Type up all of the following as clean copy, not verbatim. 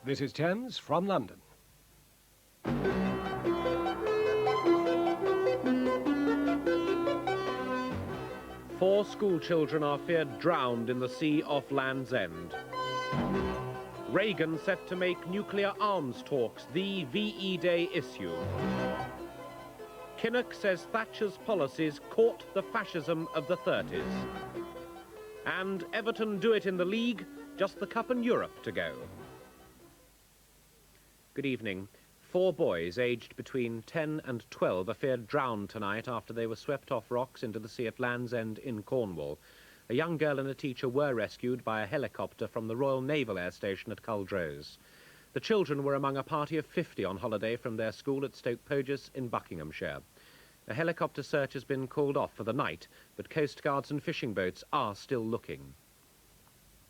This is Thames from London. Four school children are feared drowned in the sea off Land's End. Reagan set to make nuclear arms talks the VE Day issue. Kinnock says Thatcher's policies caught the fascism of the 30s. And Everton do it in the league, just the cup and Europe to go. Good evening. 4 boys aged between 10 and 12 are feared drowned tonight after they were swept off rocks into the sea at Land's End in Cornwall. A young girl and a teacher were rescued by a helicopter from the Royal Naval Air Station at Culdrose. The children were among a party of 50 on holiday from their school at Stoke Poges in Buckinghamshire. A helicopter search has been called off for the night, but coastguards and fishing boats are still looking.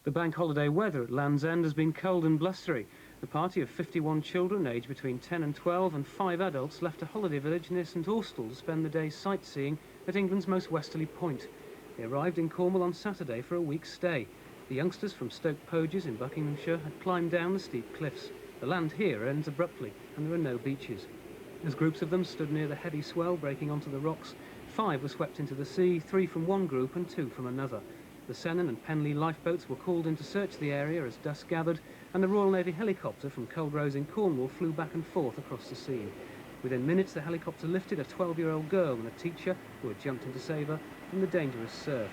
The bank holiday weather at Land's End has been cold and blustery. The party of 51 children aged between 10 and 12 and 5 adults left a holiday village near St Austell to spend the day sightseeing at England's most westerly point. They arrived in Cornwall on Saturday for a week's stay. The youngsters from Stoke Poges in Buckinghamshire had climbed down the steep cliffs. The land here ends abruptly and there are no beaches. As groups of them stood near the heavy swell breaking onto the rocks, 5 were swept into the sea, 3 from one group and 2 from another. The Sennan and Penlee lifeboats were called in to search the area as dusk gathered, and the Royal Navy helicopter from Culdrose in Cornwall flew back and forth across the scene. Within minutes, the helicopter lifted a 12-year-old girl and a teacher, who had jumped in to save her, from the dangerous surf.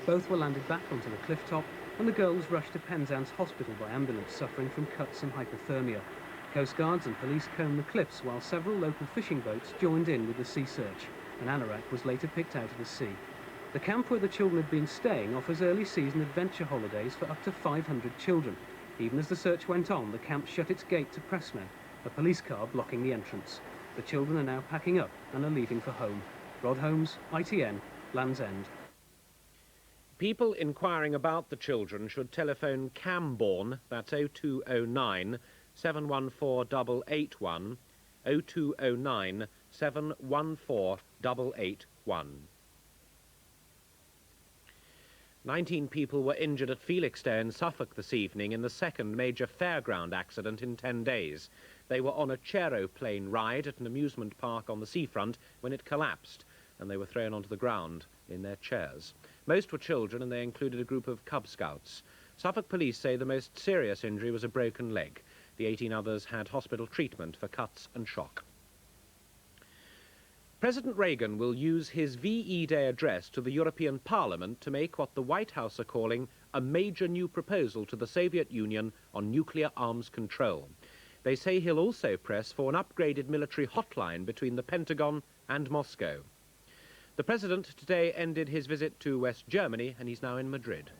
Both were landed back onto the cliff top, and the girl was rushed to Penzance Hospital by ambulance, suffering from cuts and hypothermia. Coastguards and police combed the cliffs, while several local fishing boats joined in with the sea search. An anorak was later picked out of the sea. The camp where the children had been staying offers early season adventure holidays for up to 500 children. Even as the search went on, the camp shut its gate to pressmen, a police car blocking the entrance. The children are now packing up and are leaving for home. Rod Holmes, ITN, Land's End. People inquiring about the children should telephone Camborne, that's 0209 714 881, 0209 714 881. 19 people were injured at Felixstowe in Suffolk this evening in the second major Fairground accident in 10 days. They were on a chaeroplane ride at an amusement park on the seafront when it collapsed, and they were thrown onto the ground in their chairs. Most were children, and they included a group of Cub Scouts. Suffolk police say the most serious injury was a broken leg. The 18 others had hospital treatment for cuts and shock. President Reagan will use his VE Day address to the European Parliament to make what the White House are calling a major new proposal to the Soviet Union on nuclear arms control. They say he'll also press for an upgraded military hotline between the Pentagon and Moscow. The President today ended his visit to West Germany, and he's now in Madrid.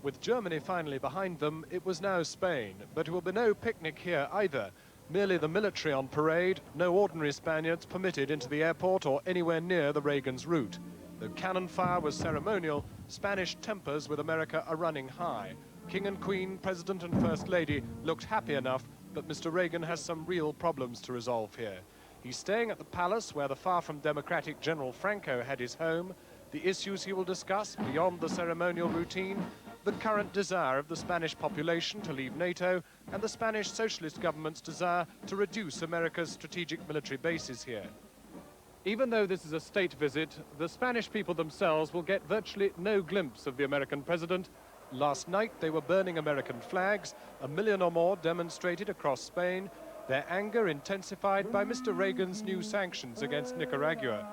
With Germany finally behind them, it was now Spain, but it will be no picnic here either. Merely the military on parade, no ordinary Spaniards permitted into the airport or anywhere near the Reagan's route. Though cannon fire was ceremonial, Spanish tempers with America are running high. King and Queen, President and First Lady looked happy enough, but Mr. Reagan has some real problems to resolve here. He's staying at the palace where the far-from democratic General Franco had his home. The issues he will discuss beyond the ceremonial routine, the current desire of the Spanish population to leave NATO, and the Spanish socialist government's desire to reduce America's strategic military bases here. Even though this is a state visit, the Spanish people themselves will get virtually no glimpse of the American president. Last night they were burning American flags, 1 million or more demonstrated across Spain, their anger intensified by Mr. Reagan's new sanctions against Nicaragua.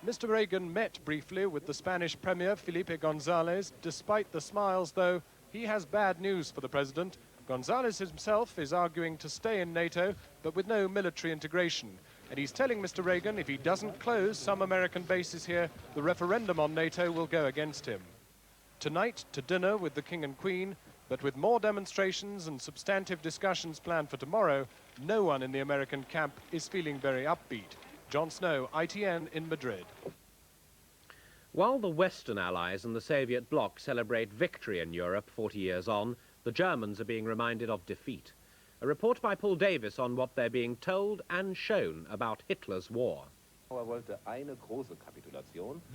Mr. Reagan met briefly with the Spanish Premier, Felipe González. Despite the smiles, though, he has bad news for the president. González himself is arguing to stay in NATO, but with no military integration. And he's telling Mr. Reagan if he doesn't close some American bases here, the referendum on NATO will go against him. Tonight, to dinner with the King and Queen, but with more demonstrations and substantive discussions planned for tomorrow, no one in the American camp is feeling very upbeat. John Snow, ITN in Madrid. While the Western Allies and the Soviet bloc celebrate victory in Europe 40 years on, the Germans are being reminded of defeat. A report by Paul Davis on what they're being told and shown about Hitler's war. The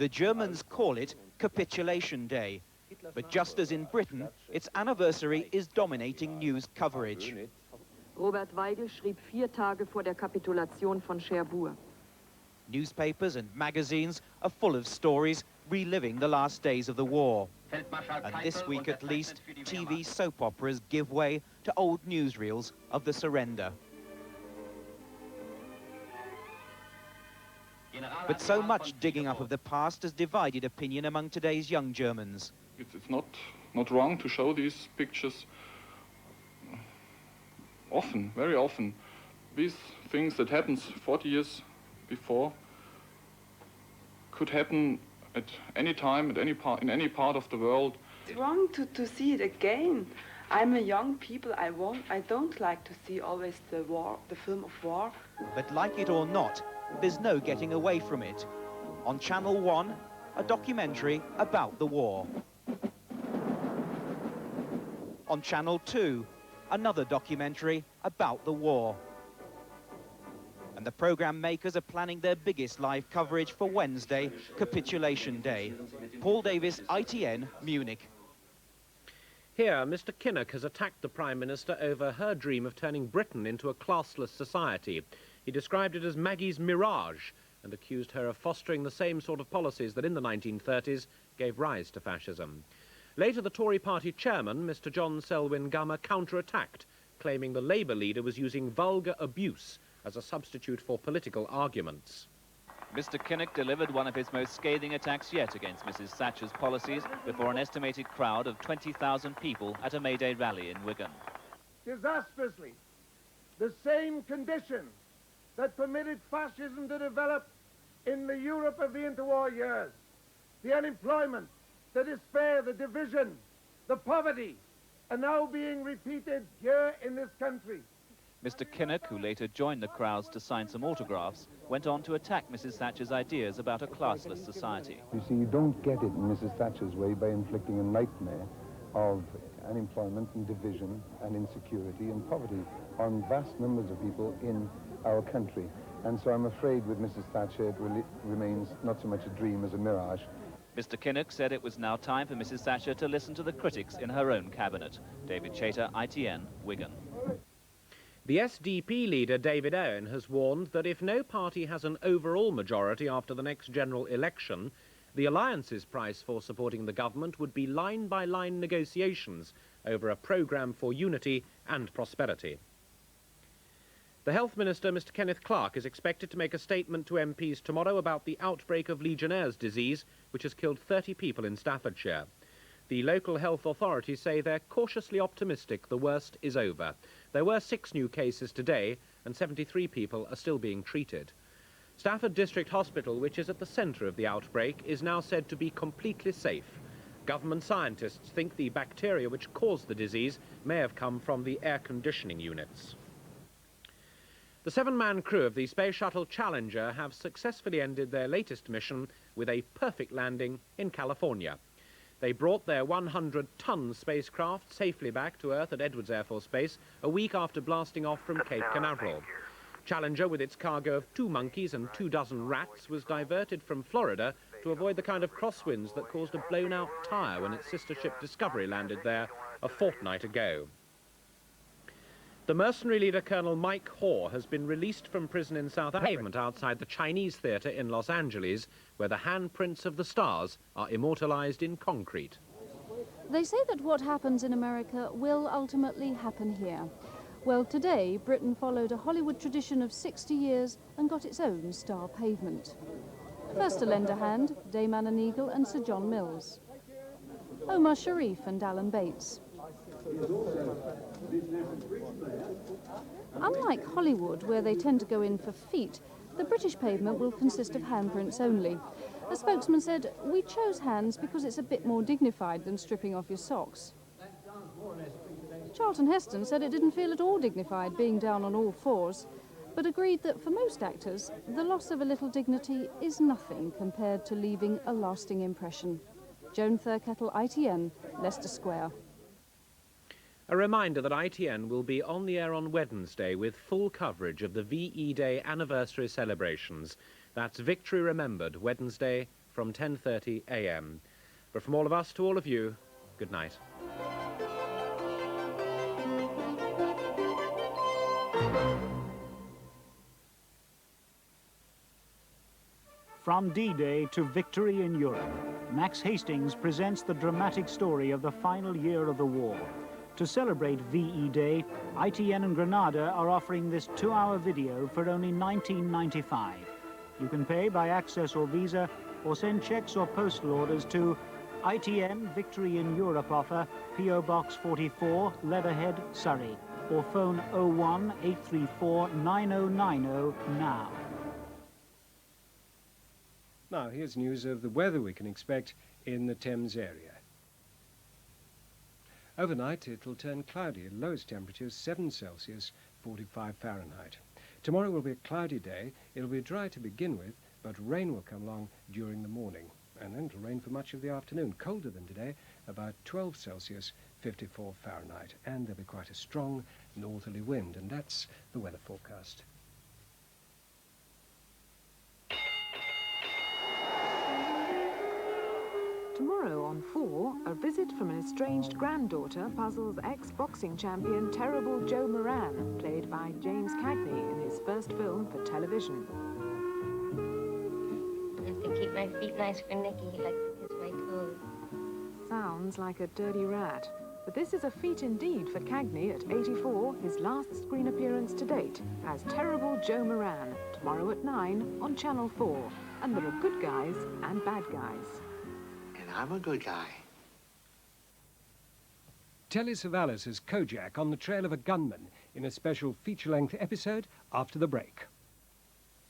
Germans call it Capitulation Day, but just as in Britain, its anniversary is dominating news coverage. Robert Weigel schrieb 4 Tage vor der Kapitulation von Cherbourg. Newspapers and magazines are full of stories reliving the last days of the war. And this week at least, TV soap operas give way to old newsreels of the surrender. But so much digging up of the past has divided opinion among today's young Germans. It's not wrong to show these pictures often, very often. These things that happens 40 years before could happen at any time, at any part, in any part of the world. It's wrong to see it again. I'm a young people. I don't like to see always the war, the film of war. But like it or not, there's no getting away from it. On Channel 1, a documentary about the war. On Channel 2, another documentary about the war. And the programme makers are planning their biggest live coverage for Wednesday, Capitulation Day. Paul Davis, ITN, Munich. Here, Mr. Kinnock has attacked the Prime Minister over her dream of turning Britain into a classless society. He described it as Maggie's mirage and accused her of fostering the same sort of policies that in the 1930s gave rise to fascism. Later, the Tory party chairman, Mr. John Selwyn Gummer, counter-attacked, claiming the Labour leader was using vulgar abuse as a substitute for political arguments. Mr. Kinnock delivered one of his most scathing attacks yet against Mrs. Thatcher's policies before an estimated crowd of 20,000 people at a May Day rally in Wigan. Disastrously, the same conditions that permitted fascism to develop in the Europe of the interwar years, the unemployment, the despair, the division, the poverty, are now being repeated here in this country. Mr. Kinnock, who later joined the crowds to sign some autographs, went on to attack Mrs. Thatcher's ideas about a classless society. You see, you don't get it in Mrs. Thatcher's way by inflicting a nightmare of unemployment and division and insecurity and poverty on vast numbers of people in our country. And so I'm afraid with Mrs. Thatcher it remains not so much a dream as a mirage. Mr. Kinnock said it was now time for Mrs. Thatcher to listen to the critics in her own cabinet. David Chater, ITN, Wigan. The SDP leader, David Owen, has warned that if no party has an overall majority after the next general election, the alliance's price for supporting the government would be line-by-line negotiations over a programme for unity and prosperity. The Health Minister, Mr. Kenneth Clarke, is expected to make a statement to MPs tomorrow about the outbreak of Legionnaire's disease, which has killed 30 people in Staffordshire. The local health authorities say they're cautiously optimistic the worst is over. There were 6 new cases today, and 73 people are still being treated. Stafford District Hospital, which is at the centre of the outbreak, is now said to be completely safe. Government scientists think the bacteria which caused the disease may have come from the air conditioning units. The 7-man crew of the Space Shuttle Challenger have successfully ended their latest mission with a perfect landing in California. They brought their 100-ton spacecraft safely back to Earth at Edwards Air Force Base a week after blasting off from Cape Canaveral. Challenger, with its cargo of 2 monkeys and 24 rats, was diverted from Florida to avoid the kind of crosswinds that caused a blown-out tyre when its sister ship Discovery landed there a fortnight ago. The mercenary leader Colonel Mike Hoare has been released from prison in South Pavement outside the Chinese Theatre in Los Angeles, where the handprints of the stars are immortalized in concrete. They say that what happens in America will ultimately happen here. Well, today, Britain followed a Hollywood tradition of 60 years and got its own star pavement. First to lend a hand, Dame Anna Neagle and Sir John Mills. Omar Sharif and Alan Bates. Unlike Hollywood, where they tend to go in for feet, the British pavement will consist of handprints only. A spokesman said, "We chose hands because it's a bit more dignified than stripping off your socks." Charlton Heston said it didn't feel at all dignified being down on all fours, but agreed that for most actors, the loss of a little dignity is nothing compared to leaving a lasting impression. Joan Thurkettle, ITN, Leicester Square. A reminder that ITN will be on the air on Wednesday with full coverage of the VE Day anniversary celebrations. That's Victory Remembered, Wednesday from 10:30 a.m. But from all of us to all of you, good night. From D-Day to victory in Europe, Max Hastings presents the dramatic story of the final year of the war. To celebrate VE Day, ITN and Granada are offering this 2-hour video for only $19.95. You can pay by Access or Visa, or send checks or postal orders to ITN Victory in Europe offer, P.O. Box 44, Leatherhead, Surrey, or phone 01-834-9090 now. Now, here's news of the weather we can expect in the Thames area. Overnight, it'll turn cloudy. Lowest temperatures 7 Celsius, 45 Fahrenheit. Tomorrow will be a cloudy day. It'll be dry to begin with, but rain will come along during the morning. And then it'll rain for much of the afternoon. Colder than today, about 12 Celsius, 54 Fahrenheit. And there'll be quite a strong northerly wind. And that's the weather forecast. Tomorrow on 4, a visit from an estranged granddaughter puzzles ex-boxing champion Terrible Joe Moran, played by James Cagney in his first film for television. I have to keep my feet nice for Nicky. He likes to kiss my toes. Sounds like a dirty rat. But this is a feat indeed for Cagney at 84, his last screen appearance to date, as Terrible Joe Moran, tomorrow at 9 on Channel 4. And there are good guys and bad guys. I'm a good guy. Telly Savalas as Kojak on the trail of a gunman in a special feature-length episode after the break.